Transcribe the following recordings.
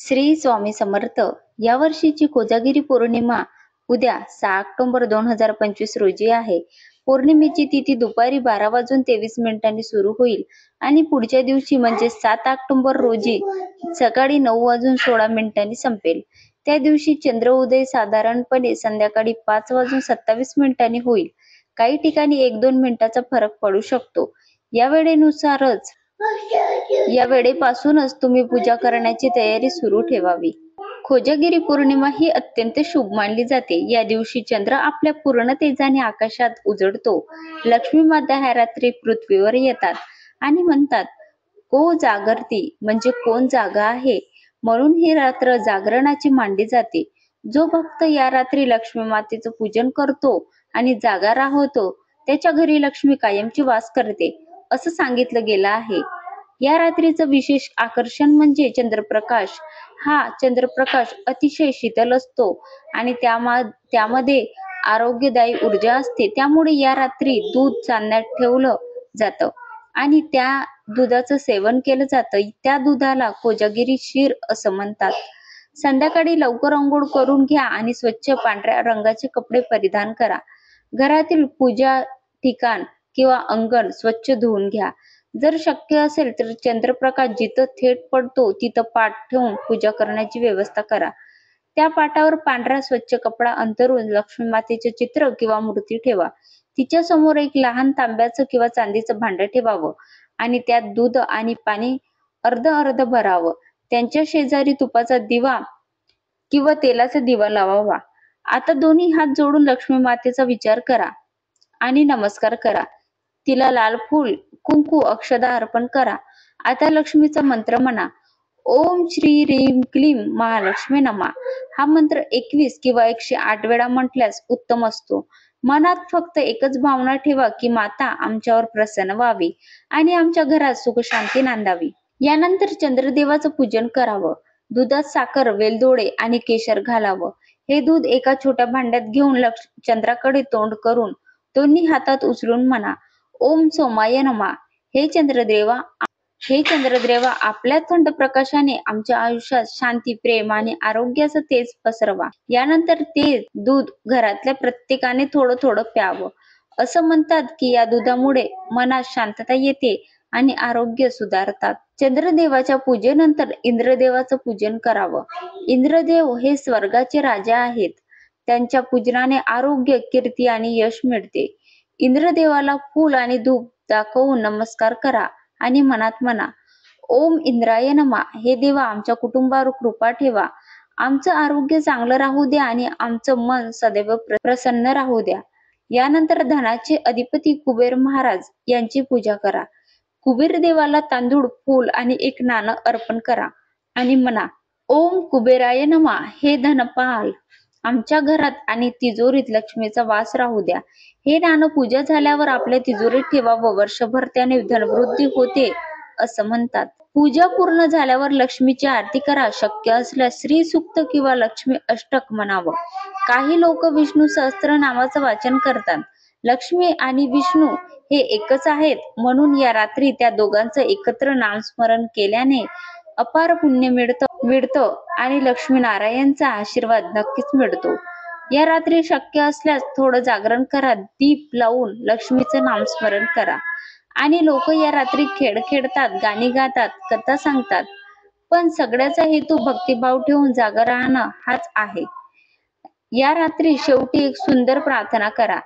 श्री स्वामी समर्थ. या वर्षीची कोजागिरी पौर्णिमा उद्या 6 ऑक्टोबर 2025 रोजी आहे. पौर्णिमेची तिथी दुपारी 12:23 सुरू होईल आणि पुढच्या दिवशी म्हणजे 7 ऑक्टोबर रोजी सकाळी 9:16 संपेल. त्या दिवशी चंद्र उदय साधारणपणे संध्याकाळी 5:27 होईल. काही ठिकाणी 1-2 मिनिटाचा फरक पडू शकतो. या वेळेपासूनच तुम्ही पूजा करण्याची तयारी सुरू ठेवावी. कोजागिरी पौर्णिमा ही अत्यंत शुभ मानली जाते. या दिवशी चंद्र आपल्या पूर्ण तेजाने आकाशात उजळतो. लक्ष्मी माता ह्या रात्री पृथ्वीवर येतात आणि म्हणतात, को जागर्ती म्हणजे कोण जागा आहे. म्हणून ही रात्र जागरणाची मानली जाते. जो भक्त या रात्री लक्ष्मी मातेचं पूजन करतो आणि जागा राहतो त्याच्या घरी लक्ष्मी कायमची वास करते असं सांगितलं गेलं आहे. या रात्रीचं विशेष आकर्षण म्हणजे चंद्रप्रकाश. हा चंद्रप्रकाश अतिशय शीतल असतो आणि त्यामध्ये आरोग्यदायी ऊर्जा असते. त्यामुळे या रात्री दूध चांदण्यात ठेवलं जातं आणि त्या दुधाचं सेवन केलं जातं. त्या दुधाला कोजागिरी क्षीर असं म्हणतात. संध्याकाळी लवकर अंघोळ करून घ्या आणि स्वच्छ पांढऱ्या रंगाचे कपडे परिधान करा. घरातील पूजा ठिकाण किंवा अंगण स्वच्छ धुवून घ्या. जर शक्य असेल तर चंद्रप्रकाश जिथं थेट पडतो तिथं पाट ठेवून पूजा करण्याची व्यवस्था करा. त्या पाटावर पांढरा स्वच्छ कपडा अंथरून लक्ष्मी मातेचे चित्र किंवा मूर्ती ठेवा. तिच्या समोर एक लहान तांब्याचं किंवा चांदीचं भांडं ठेवावं आणि त्यात दूध आणि पाणी अर्ध अर्ध भरावं. त्यांच्या शेजारी तुपाचा दिवा किंवा तेलाचा दिवा लावावा. आता दोन्ही हात जोडून लक्ष्मी मातेचा विचार करा आणि नमस्कार करा. तिला लाल फूल, कुंकू, अक्षदा अर्पण करा. आता लक्ष्मीचा मंत्र म्हणा. ओम श्री रीम क्लीम महालक्ष्मी नमः. हा मंत्र 21 किंवा 108 वेळा म्हटल्यास उत्तम असतो. मनात फक्त एकच भावना ठेवा की माता आमच्यावर प्रसन्न व्हावी आणि आमच्या घरात सुख शांती नांदावी. यानंतर चंद्रदेवाचं पूजन करावं. दुधात साखर, वेलदोडे आणि केशर घालावं. हे दूध एका छोट्या भांड्यात घेऊन चंद्राकडे तोंड करून दोन्ही हातात उचलून म्हणा, ओम सोमाय नमः. हे चंद्रदेवा आपल्या थंड प्रकाशाने आमच्या आयुष्यात शांती, प्रेम आणि आरोग्याचं तेज पसरवा. यानंतर ते दूध घरातल्या प्रत्येकाने थोडं थोडं प्यावं. असं म्हणतात की या दुधामुळे मनात शांतता येते आणि आरोग्य सुधारतात. चंद्रदेवाच्या पूजेनंतर इंद्रदेवाचं पूजन करावं. इंद्रदेव हे स्वर्गाचे राजा आहेत. त्यांच्या पूजनाने आरोग्य, कीर्ती आणि यश मिळते. इंद्रदेवाला फूल आणि धूप दाखवून नमस्कार करा आणि मनात म्हणा, ओम इंद्राय नमः. हे देवा आमच्या कुटुंबावर कृपा ठेवा. आमचं आरोग्य चांगलं राहू द्या आणि आमचं मन सदैव प्रसन्न राहू द्या. यानंतर धनाचे अधिपती कुबेर महाराज यांची पूजा करा. कुबेर देवाला तांदूळ, फूल आणि एक नाणं अर्पण करा आणि म्हणा, ओम कुबेराय नमः. हे धनपाल आमच्या घरात आणि तिजोरीत लक्ष्मीचा वास राहू द्या. हे नाणं पूजा झाल्यावर आपल्या तिजोरीत ठेवावं. वर्षभर त्याने धनवृद्धी होते असं म्हणतात. पूजा पूर्ण झाल्यावर लक्ष्मीची आरती करा. शक्य असल्यास श्री सूक्त किंवा लक्ष्मी अष्टक म्हणावं. काही लोक विष्णू सहस्त्रनामाचं वाचन करतात. लक्ष्मी आणि विष्णू हे एकच आहेत म्हणून या रात्री त्या दोघांचं एकत्र नामस्मरण केल्याने अपार पुण्य मिळतं आणि लक्ष्मीनारायणचा आशीर्वाद नक्कीच मिळतो. या रात्री शक्य असल्यास थोडं जागरण करा. दीप लावून लक्ष्मीचं नामस्मरण करा. आणि लोक या रात्री खेळ खेळतात, गाणी गातात, कथा सांगतात. पण सगळ्याचा हेतू भक्तिभाव ठेवून जागा राहणं हाच आहे. या रात्री शेवटी एक सुंदर प्रार्थना करा.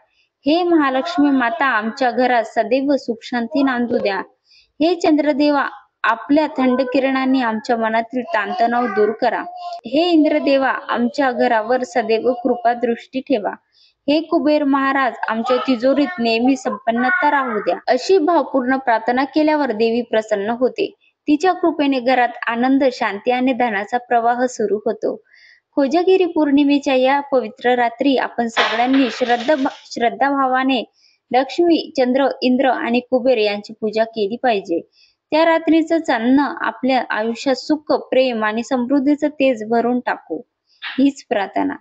हे महालक्ष्मी माता आमच्या घरात सदैव सुख शांती नांदू द्या. हे चंद्रदेवा आपल्या थंड किरणांनी आमच्या मनातील ताणतणाव दूर करा. हे इंद्रदेवा आमच्या घरावर सदैव कृपा दृष्टी ठेवा. हे कुबेर महाराज आमच्या तिजोरीत नेहमी संपन्नता राहू द्या. अशी भावपूर्ण प्रार्थना केल्यावर देवी प्रसन्न होते. तिच्या कृपेने घरात आनंद, शांती आणि धनाचा प्रवाह सुरू होतो. कोजागिरी पौर्णिमेच्या या पवित्र रात्री आपण सगळ्यांनी श्रद्धाभावाने लक्ष्मी, चंद्र, इंद्र आणि कुबेर यांची पूजा केली पाहिजे. त्या रात्रीचं चांदणं आपल्या आयुष्यात सुख, प्रेम आणि समृद्धीचं तेज भरून टाकू. हीच प्रार्थना.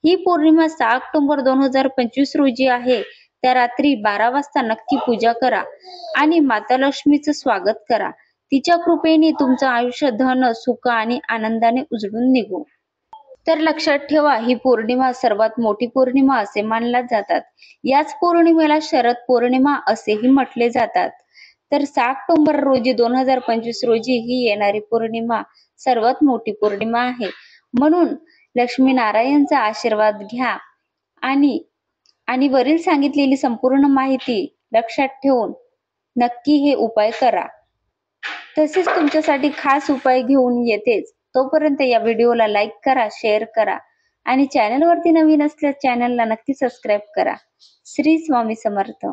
ही पौर्णिमा 6 ऑक्टोबर 2025 रोजी आहे. त्या रात्री 12 वाजता नक्की पूजा करा आणि माता लक्ष्मीचं स्वागत करा. तिच्या कृपेने तुमचं आयुष्य धन, सुख आणि आनंदाने उजळून निघो. तर लक्षात ठेवा, ही पौर्णिमा सर्वात मोठी पौर्णिमा असे मानल्या जातात. याच पौर्णिमेला शरद पौर्णिमा असेही म्हटले जातात. तर 7 ऑक्टोबर रोजी 2025 रोजी ही येणारी पौर्णिमा सर्वात मोठी पौर्णिमा आहे. म्हणून लक्ष्मीनारायणचा आशीर्वाद घ्या आणि आणि वरील सांगितलेली संपूर्ण माहिती लक्षात ठेवून नक्की हे उपाय करा. तसेच तुमच्यासाठी खास उपाय घेऊन येतेच. तोपर्यंत या व्हिडिओला लाईक करा, शेअर करा आणि चॅनलवरती नवीन असल्यास चॅनलला नक्की सबस्क्राईब करा. श्री स्वामी समर्थ.